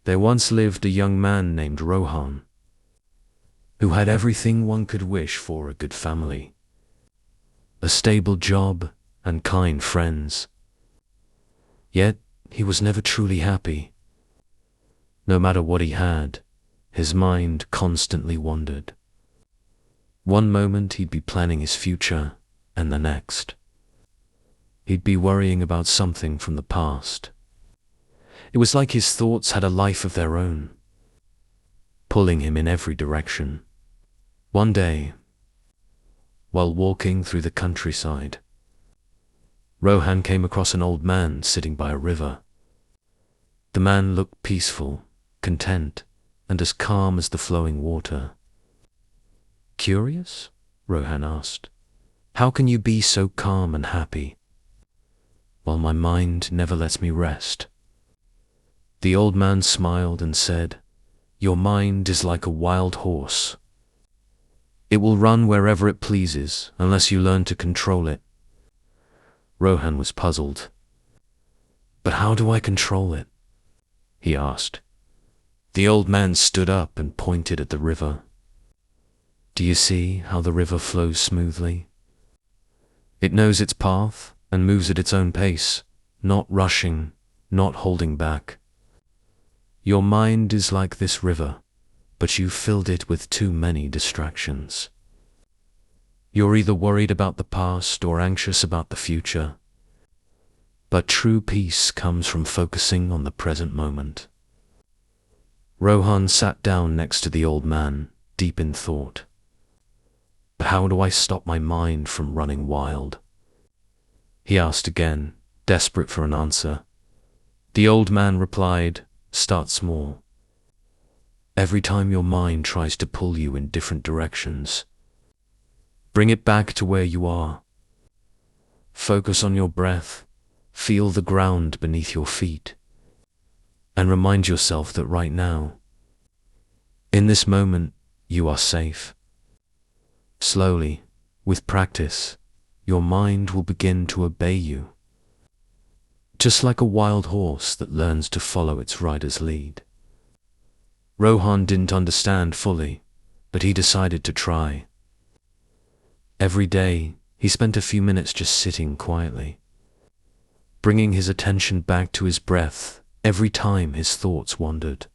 There once lived a young man named Rohan, who had everything one could wish for: a good family, a stable job, and kind friends. Yet he was never truly happy. No matter what he had, his mind constantly wandered. One moment he'd be planning his future, and the next he'd be worrying about something from the past. It was like his thoughts had a life of their own, pulling him in every direction. One day, while walking through the countryside, Rohan came across an old man sitting by a river. The man looked peaceful, content, and as calm as the flowing water. "Curious?" Rohan asked. "How can you be so calm and happy?" "Well, my mind never lets me rest." The old man smiled and said, "Your mind is like a wild horse. It will run wherever it pleases unless you learn to control it." Rohan was puzzled. "But how do I control it?" he asked. The old man stood up and pointed at the river. "Do you see how the river flows smoothly? It knows its path and moves at its own pace, not rushing, not holding back. Your mind is like this river, but you've filled it with too many distractions. You're either worried about the past or anxious about the future. But true peace comes from focusing on the present moment." Rohan sat down next to the old man, deep in thought. "But how do I stop my mind from running wild?" he asked again, desperate for an answer. The old man replied, "Start small. Every time your mind tries to pull you in different directions, bring it back to where you are. Focus on your breath, feel the ground beneath your feet, and remind yourself that right now, in this moment, you are safe. Slowly, with practice, your mind will begin to obey you, just like a wild horse that learns to follow its rider's lead." Rohan didn't understand fully, but he decided to try. Every day, he spent a few minutes just sitting quietly, bringing his attention back to his breath every time his thoughts wandered.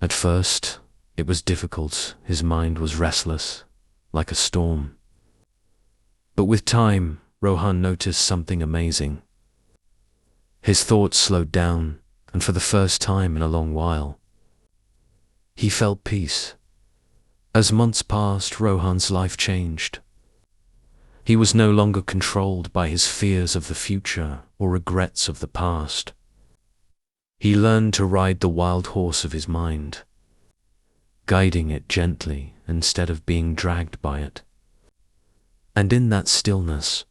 At first, it was difficult. His mind was restless, like a storm. But with time, Rohan noticed something amazing. His thoughts slowed down, and for the first time in a long while, he felt peace. As months passed, Rohan's life changed. He was no longer controlled by his fears of the future or regrets of the past. He learned to ride the wild horse of his mind, guiding it gently instead of being dragged by it. And in that stillness,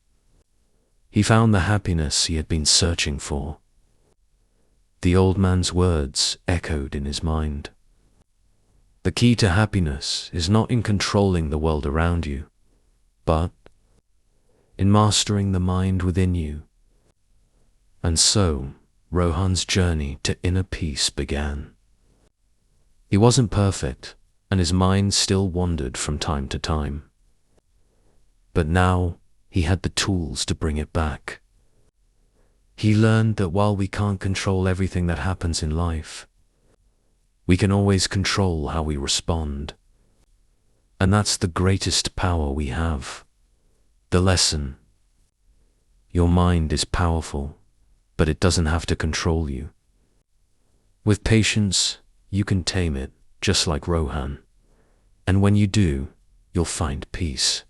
he found the happiness he had been searching for. The old man's words echoed in his mind. The key to happiness is not in controlling the world around you, but in mastering the mind within you. And so, Rohan's journey to inner peace began. He wasn't perfect, and his mind still wandered from time to time. But now, he had the tools to bring it back. He learned that while we can't control everything that happens in life, we can always control how we respond. And that's the greatest power we have. The lesson: your mind is powerful, but it doesn't have to control you. With patience, you can tame it, just like Rohan. And when you do, you'll find peace.